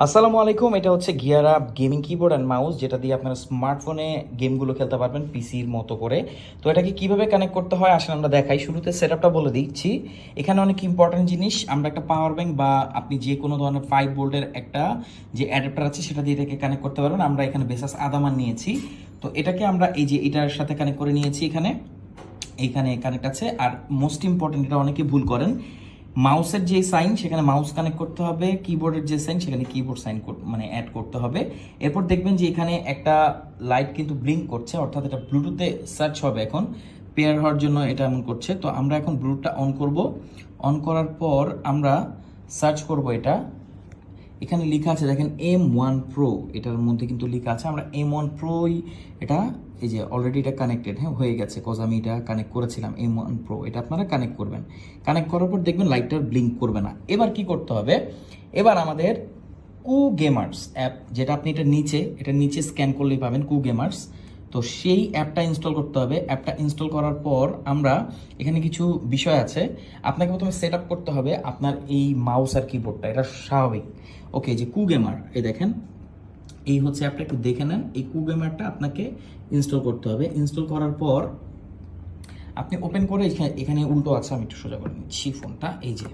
আসসালামু আলাইকুম। এটা হচ্ছে gear up gaming keyboard and mouse, যেটা দিয়ে আপনারা স্মার্টফোনে গেমগুলো খেলতে পারবেন পিসির মতো করে। তো এটাকে কিভাবে কানেক্ট করতে হয় আসলে আমরা দেখাই। শুরুতে সেটআপটা বলে দিচ্ছি। এখানে অনেক ইম্পর্টেন্ট জিনিস, আমরা একটা পাওয়ার ব্যাংক বা আপনি যে কোনো ধরনের 5 ভোল্টের একটা যে অ্যাডাপ্টার আছে সেটা দিয়ে এটাকে কানেক্ট করতে পারবেন। আমরা এখানে বেসাস আদামান নিয়েছি। তো এটাকে আমরা এই যে এটার সাথে কানেক্ট করে নিয়েছি। এইখানে কানেক্ট আছে। আর মোস্ট ইম্পর্টেন্ট, এটা অনেকে ভুল করেন, মাউসের যে সাইন সেখানে মাউস কানেক্ট করতে হবে, কিবোর্ডের যে সাইন সেখানে কিবোর্ড সাইন মানে অ্যাড করতে হবে। এরপর দেখবেন যে এখানে একটা লাইট কিন্তু ব্লিঙ্ক করছে, অর্থাৎ এটা ব্লুটুথে সার্চ হবে। এখন পেয়ার হওয়ার জন্য এটা এমন করছে। তো আমরা এখন ব্লুটুথটা অন করব। অন করার পর আমরা সার্চ করব। এখানে লেখা আছে দেখেন M1 Pro, এটার মধ্যে কিন্তু লেখা আছে। আমরা M1 Pro এটা এই যে অলরেডি এটা কানেক্টেড হয়ে গেছে, কজ আমি এটা কানেক্ট করেছিলাম। M1 Pro এটা আপনারা কানেক্ট করবেন। কানেক্ট করার পর দেখবেন লাইটটা ব্লিঙ্ক করবে না। এবার কি করতে হবে, এবার আমাদের কু গেমার্স অ্যাপ, যেটা আপনি এটা নিচে স্ক্যান করলেই পাবেন কু গেমার্স। তো সেই অ্যাপটা ইনস্টল করতে হবে। অ্যাপটা ইনস্টল করার পর আমরা এখানে কিছু বিষয় আছে, আপনাকে প্রথমে সেট আপ করতে হবে আপনার এই মাউস আর কিবোর্ডটা। এটা স্বাভাবিক। ওকে, যে কু গেমার, এই দেখেন এই হচ্ছে অ্যাপটা, একটু দেখে নেন। এই কু গেমারটা আপনাকে ইনস্টল করতে হবে। ইনস্টল করার পর আপনি ওপেন করে এখানে উল্টো আছে, আমি একটু সোজা করে নিচ্ছি ফোনটা। এই যে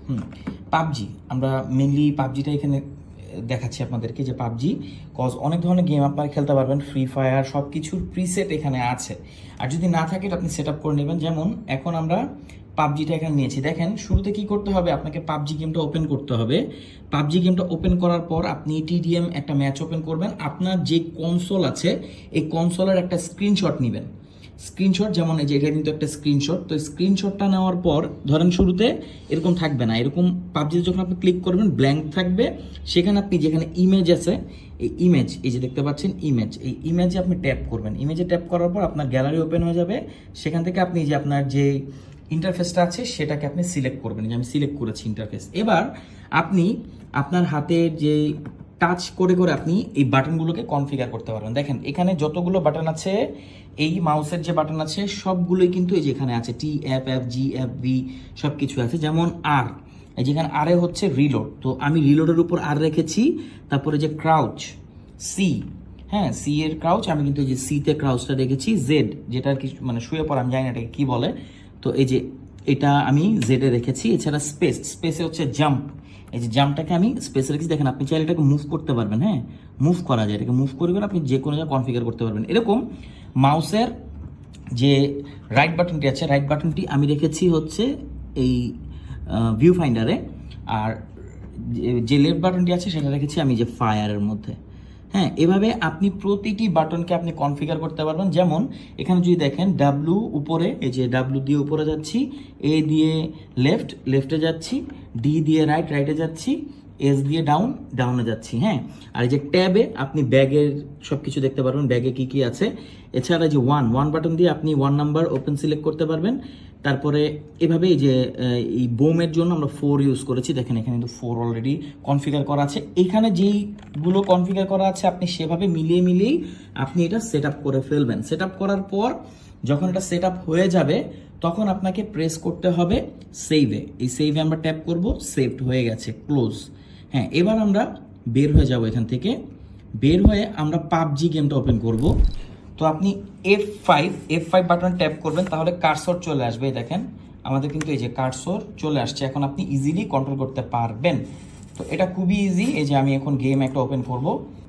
পাবজি, আমরা মেনলি পাবজিটা এখানে দেখাচ্ছি আপনাদেরকে, যে পাবজি, কজ অনেক ধরনের গেম আপনারা খেলতে পারবেন। ফ্রি ফায়ার সব কিছুর প্রিসেট এখানে আছে। আর যদি না থাকে এটা আপনি সেট আপ করে নেবেন। যেমন এখন আমরা পাবজিটা এখানে নিয়েছি। দেখেন শুরুতে কি করতে হবে, আপনাকে পাবজি গেমটা ওপেন করতে হবে। পাবজি গেমটা ওপেন করার পর আপনি টিডিএম একটা ম্যাচ ওপেন করবেন। আপনার যে কনসোল আছে এই কনসোলের একটা স্ক্রিনশট নেবেন। স্ক্রিনশট, যেমন এই যে এটা কিন্তু একটা স্ক্রিনশট। তো স্ক্রিনশটটা নেওয়ার পর ধরেন শুরুতে এরকম থাকবে না, এরকম পাবজিতে যখন আপনি ক্লিক করবেন ব্ল্যাঙ্ক থাকবে। সেখানে আপনি যেখানে ইমেজ আছে, এই ইমেজ, এই যে দেখতে পাচ্ছেন ইমেজ, এই ইমেজে আপনি ট্যাপ করবেন। ইমেজে ট্যাপ করার পর আপনার গ্যালারি ওপেন হয়ে যাবে। সেখান থেকে আপনি যে আপনার যে ইন্টারফেসটা আছে সেটাকে আপনি সিলেক্ট করবেন। যে আমি সিলেক্ট করেছি ইন্টারফেস। এবার আপনি আপনার হাতের যে টাচ করে করে আপনি এই বাটনগুলোকে কনফিগার করতে পারবেন। দেখেন এখানে যতগুলো বাটন আছে, এই মাউসের যে বাটন আছে সবগুলোই কিন্তু এই যে এখানে আছে, TFFGFB সব কিছু আছে। যেমন আর, এই যেখানে আরে হচ্ছে রিলোড, তো আমি রিলোডের উপর আর রেখেছি। তারপরে যে ক্রাউচ, সি, সি এর ক্রাউচ, আমি কিন্তু এই যে সিতে ক্রাউচটা রেখেছি। জেড, যেটা আর কি মানে শুয়ে পড়া, আমি জানি না এটাকে কি বলে। তো এই যে এটা আমি জেডে রেখেছি। এছাড়া স্পেসে হচ্ছে জাম্প, এই যে জাম্পটাকে আমি স্পেসে রেখেছি। দেখেন আপনি চাইলে এটাকে মুভ করতে পারবেন। মুভ করা যায়, এটাকে মুভ করে করে আপনি যে কোনো জায়গায় কনফিগার করতে পারবেন। এরকম মাউসের যে রাইট বাটনটি আছে, রাইট বাটনটি আমি রেখেছি হচ্ছে এই ভিউ ফাইন্ডারে। আর যে লেফট বাটনটি আছে সেটা রেখেছি আমি যে ফায়ারের মধ্যে। এভাবে আপনি প্রতিটি বাটনকে আপনি কনফিগার করতে পারবেন। যেমন এখানে যদি দেখেন ডাব্লু উপরে, এই যে ডাব্লু দিয়ে উপরে যাচ্ছি, এ দিয়ে লেফটে যাচ্ছি, ডি দিয়ে রাইটে যাচ্ছি, এস দিয়ে ডাউনে যাচ্ছি। আর এই যে ট্যাবে আপনি ব্যাগের সব কিছু দেখতে পারবেন, ব্যাগে কি কি আছে। এছাড়া যে ওয়ান বাটন দিয়ে আপনি 1 নাম্বার ওপেন সিলেক্ট করতে পারবেন। তারপরে এভাবে এই যে এই বোমের জন্য আমরা 4 ইউজ করেছি। দেখেন এখানে কিন্তু 4 অলরেডি কনফিগার করা আছে। এখানে যেইগুলো কনফিগার করা আছে আপনি সেভাবে মিলিয়েই আপনি এটা সেট আপ করে ফেলবেন। সেট আপ করার পর যখন এটা সেট আপ হয়ে যাবে তখন আপনাকে প্রেস করতে হবে সেভে। এই সেভে আমরা ট্যাপ করব, সেভড হয়ে গেছে, ক্লোজ। এবার আমরা বের হয়ে যাব এখান থেকে। বের হয়ে আমরা পাবজি গেমটা ওপেন করব। তো আপনি F5 বাটন ট্যাপ করবেন, তাহলে কার্সর চলে আসবে। দেখেন আমাদের কিন্তু এই যে কার্সর চলে আসছে। এখন আপনি ইজিলি কন্ট্রোল করতে পারবেন। তো এটা খুবই ইজি। এই যে আমি এখন গেম একটা ওপেন করব।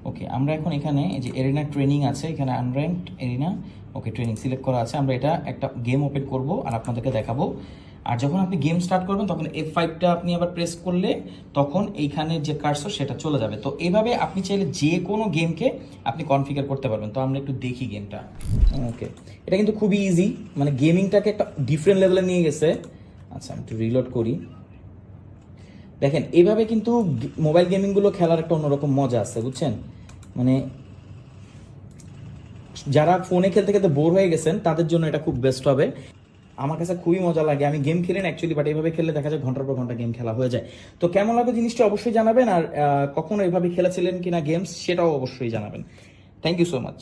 ওকে, আমরা এখন এখানে এই যে এরিনা ট্রেনিং আছে, এখানে আনর্যাঙ্কড এরিনা, ওকে ট্রেনিং সিলেক্ট করা আছে। আমরা এটা একটা গেম ওপেন করব আর আপনাদেরকে দেখাবো। আর যখন আপনি গেম স্টার্ট করবেন তখন F5টা আপনি আবার প্রেস করলে তখন এইখানে যে কার্সর সেটা চলে যাবে। তো এইভাবে আপনি চাইলে যে কোনো গেমকে আপনি কনফিগার করতে পারবেন। তো আমরা একটু দেখি গেমটা। ওকে, এটা কিন্তু খুবই ইজি, মানে গেমিংটাকে একটা ডিফারেন্ট লেভেলে নিয়ে গেছে। আচ্ছা আমি একটু রিলোড করি। দেখেন এইভাবে কিন্তু মোবাইল গেমিংগুলো খেলার একটা অন্যরকম মজা আছে, বুঝছেন? মানে যারা ফোনে খেলতে খেলতে বোর হয়ে গেছেন তাদের জন্য এটা খুব বেস্ট হবে। আমার কাছে খুবই মজা লাগে। আমি গেম খেলি না অ্যাকচুয়ালি, বাট এইভাবে খেললে দেখা যায় ঘন্টার পর ঘন্টা গেম খেলা হয়ে যায়। তো কেমন লাগবে জিনিসটা অবশ্যই জানাবেন। আর কখনো এইভাবে খেলেছিলেন কিনা গেমস সেটাও অবশ্যই জানাবেন। Thank you so much.